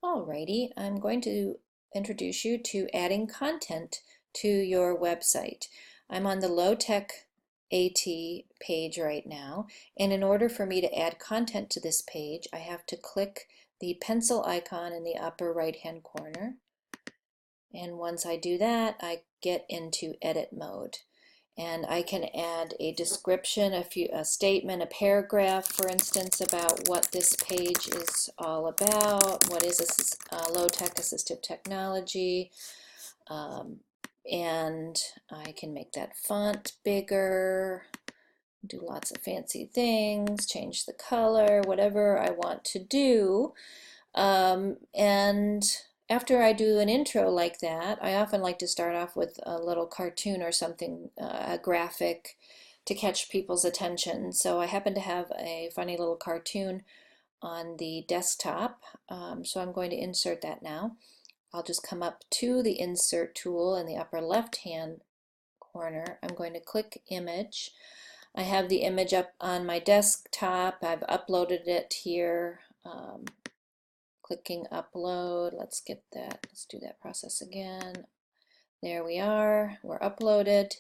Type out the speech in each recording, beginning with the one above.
Alrighty, I'm going to introduce you to adding content to your website. I'm on the Low-Tech AT page right now, and in order for me to add content to this page, I have to click the pencil icon in the upper right-hand corner. And once I do that, I get into edit mode. And I can add a description, a statement, a paragraph, for instance, about what this page is all about, what is low-tech assistive technology, um, and I can make that font bigger, do lots of fancy things, change the color, whatever I want to do. And after I do an intro like that, I often like to start off with a little cartoon or something, a graphic to catch people's attention. So I happen to have a funny little cartoon on the desktop, so I'm going to insert that now. I'll just come up to the insert tool in the upper left hand corner. I'm going to click image. I have the image up on my desktop. I've uploaded it here. Clicking upload. Let's get that. Let's do that process again. There we are. We're uploaded.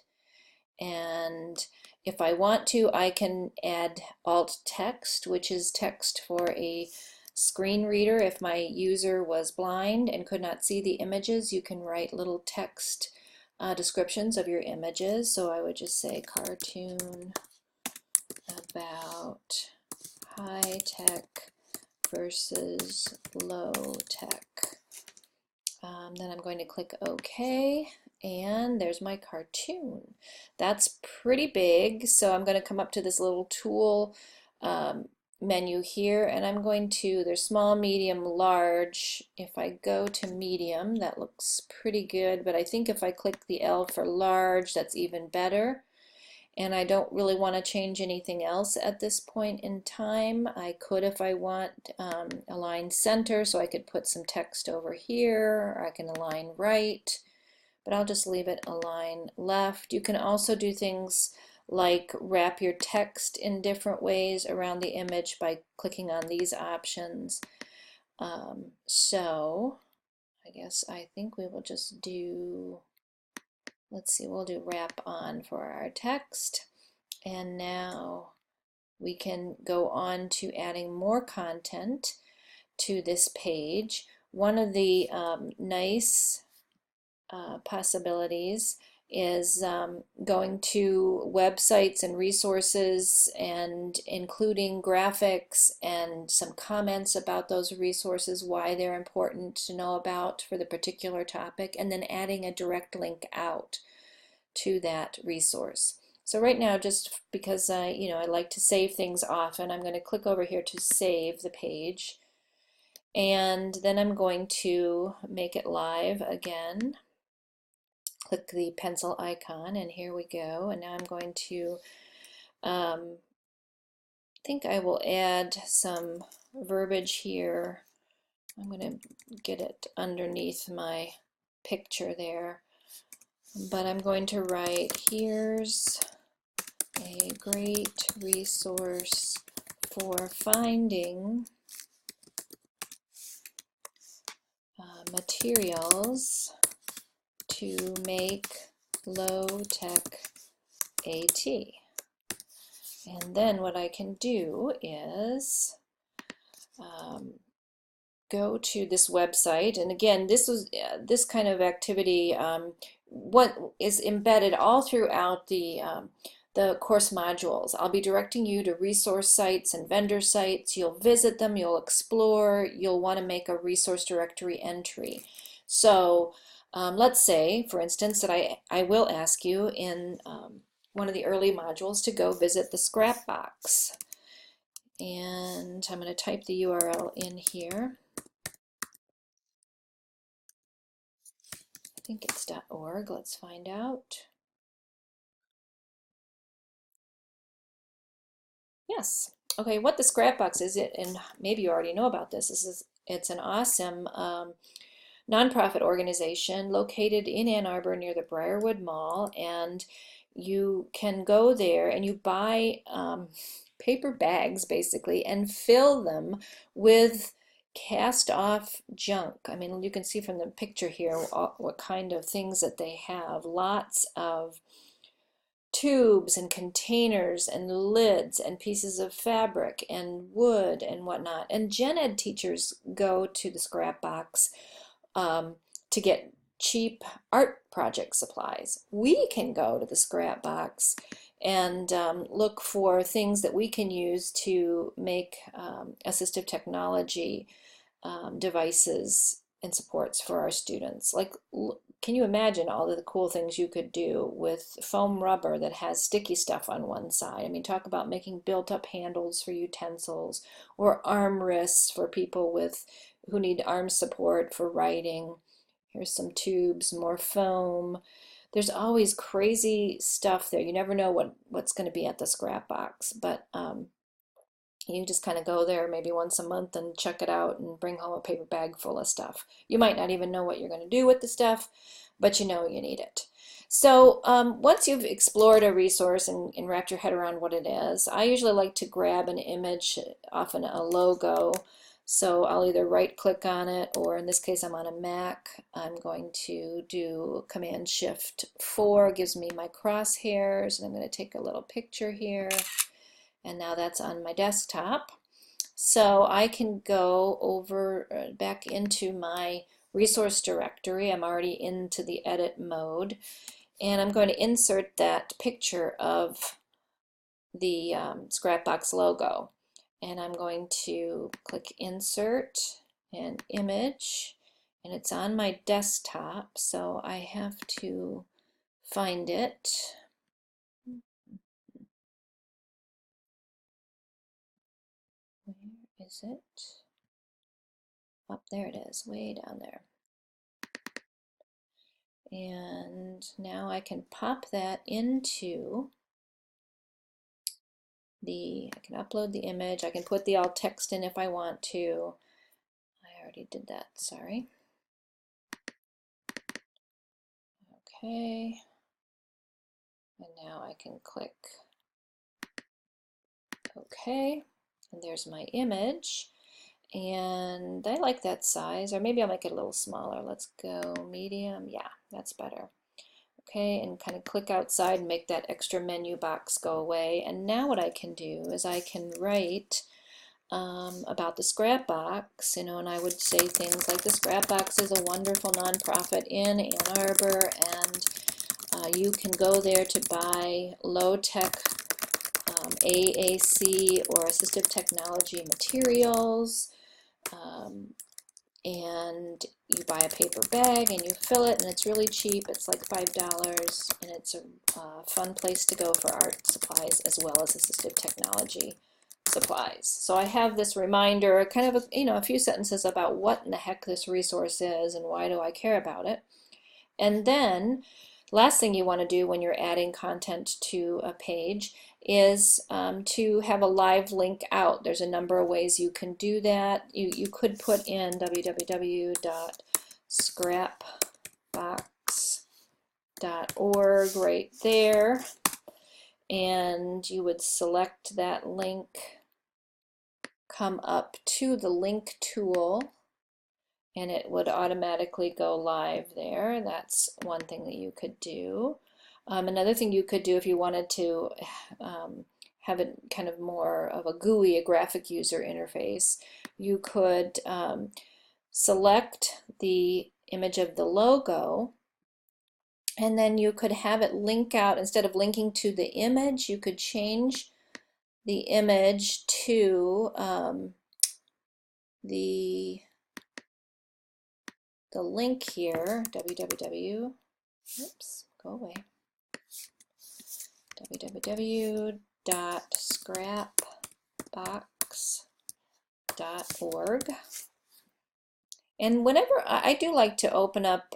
And if I want to, I can add alt text, which is text for a screen reader. If my user was blind and could not see the images, you can write little text descriptions of your images. So I would just say cartoon about high tech versus low tech. Then I'm going to click OK, and there's my cartoon. That's pretty big, so I'm going to come up to this little tool menu here, and I'm going to, there's small, medium, large. If I go to medium, that looks pretty good, but I think if I click the L for large, that's even better. And I don't really want to change anything else at this point in time. I could, if I want, align center, so I could put some text over here, or I can align right, but I'll just leave it align left. You can also do things like wrap your text in different ways around the image by clicking on these options. So I think we will just do, let's see, we'll do wrap on for our text. And now we can go on to adding more content to this page. One of the nice possibilities is going to websites and resources and including graphics and some comments about those resources, why they're important to know about for the particular topic, and then adding a direct link out to that resource. So right now, just because I like to save things often, I'm going to click over here to save the page, and then I'm going to make it live again. Click the pencil icon, and here we go. And now I'm going to think I will add some verbiage here. I'm going to get it underneath my picture there, but I'm going to write, here's a great resource for finding materials to make low-tech AT. And then what I can do is go to this website, and again, this kind of activity, what is embedded all throughout the course modules. I'll be directing you to resource sites and vendor sites. You'll visit them, you'll explore, you'll want to make a resource directory entry. So let's say, for instance, that I will ask you in one of the early modules to go visit the Scrapbox. And I'm going to type the URL in here. I think it's .org. Let's find out. Yes. Okay, what the Scrapbox is, and maybe you already know about this, it's an awesome nonprofit organization located in Ann Arbor near the Briarwood Mall, and you can go there and you buy paper bags basically and fill them with cast off junk. I mean, you can see from the picture here what kind of things that they have. Lots of tubes and containers and lids and pieces of fabric and wood and whatnot. And gen ed teachers go to the scrap box to get cheap art project supplies. We can go to the scrap box and look for things that we can use to make assistive technology devices and supports for our students. Like, can you imagine all of the cool things you could do with foam rubber that has sticky stuff on one side? I mean, talk about making built-up handles for utensils, or arm wrists for people who need arm support for writing. Here's some tubes, more foam. There's always crazy stuff there. You never know what's going to be at the scrap box, but you just kind of go there maybe once a month and check it out and bring home a paper bag full of stuff. You might not even know what you're going to do with the stuff, but you know you need it. So once you've explored a resource and wrapped your head around what it is, I usually like to grab an image, often a logo. So I'll either right click on it, or in this case I'm on a Mac. I'm going to do Command Shift 4, gives me my crosshairs, and I'm going to take a little picture here. And now that's on my desktop. So I can go over back into my resource directory. I'm already into the edit mode, and I'm going to insert that picture of the Scrapbox logo. And I'm going to click Insert and Image, and it's on my desktop, so I have to find it. Where is it? Up there it is, way down there. And now I can pop that into I can upload the image. I can put the alt text in if I want to. I already did that, sorry. Okay. And now I can click OK. And there's my image. And I like that size, or maybe I'll make it a little smaller. Let's go medium. Yeah, that's better. Okay, and kind of click outside and make that extra menu box go away. And now what I can do is I can write about the Scrap Box, and I would say things like the Scrap Box is a wonderful nonprofit in Ann Arbor, and you can go there to buy low-tech AAC or assistive technology materials. And you buy a paper bag and you fill it, and it's really cheap. It's like $5, and it's a fun place to go for art supplies as well as assistive technology supplies. So I have this reminder, kind of a few sentences about what in the heck this resource is and why do I care about it. And then last thing you want to do when you're adding content to a page is to have a live link out. There's a number of ways you can do that. You could put in www.scrapbox.org right there, and you would select that link, come up to the link tool, and it would automatically go live there. That's one thing that you could do. Another thing you could do if you wanted to have it kind of more of a GUI, a graphic user interface, you could select the image of the logo, and then you could have it link out. Instead of linking to the image, you could change the image to the link here, oops, go away, www.scrapbox.org. And whenever I do like to open up,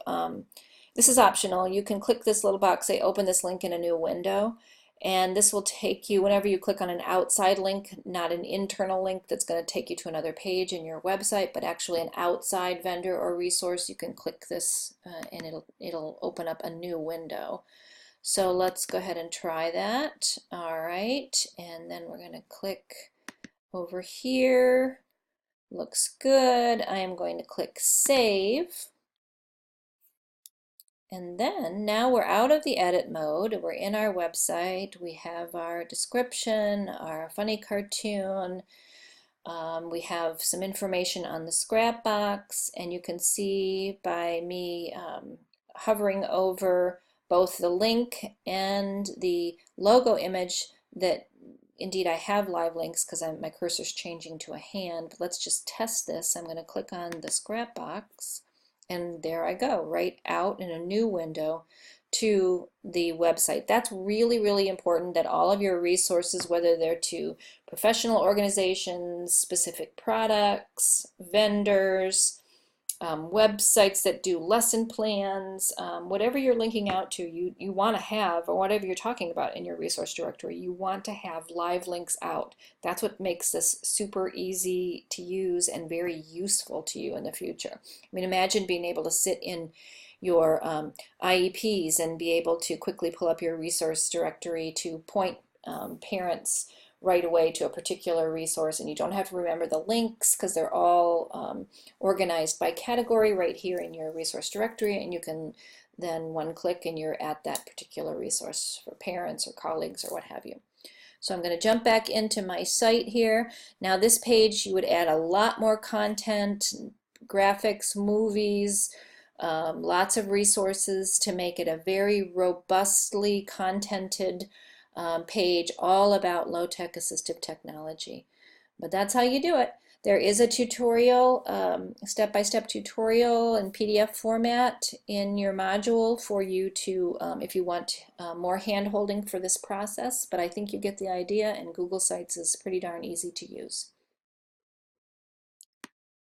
this is optional, you can click this little box, say open this link in a new window, and this will take you, whenever you click on an outside link, not an internal link that's going to take you to another page in your website, but actually an outside vendor or resource, you can click this and it'll open up a new window. So let's go ahead and try that. All right, and then we're going to click over here Looks good. I am going to click Save. And then now we're out of the edit mode. We're in our website. We have our description, our funny cartoon. We have some information on the scrap box, and you can see by me hovering over both the link and the logo image that indeed I have live links because my cursor's changing to a hand. But let's just test this. I'm going to click on the scrap box, and there I go, right out in a new window to the website. That's really, really important that all of your resources, whether they're to professional organizations, specific products, vendors, websites that do lesson plans, whatever you're linking out to, you want to have, or whatever you're talking about in your resource directory, you want to have live links out. That's what makes this super easy to use and very useful to you in the future. I mean, imagine being able to sit in your IEPs and be able to quickly pull up your resource directory to point parents right away to a particular resource, and you don't have to remember the links because they're all organized by category right here in your resource directory, and you can then one click and you're at that particular resource for parents or colleagues or what have you. So I'm going to jump back into my site here. Now this page, you would add a lot more content, graphics, movies, lots of resources to make it a very robustly contented page all about low-tech assistive technology. But that's how you do it. There is a tutorial, step-by-step tutorial in PDF format in your module for you to, if you want more hand-holding for this process, but I think you get the idea, and Google Sites is pretty darn easy to use.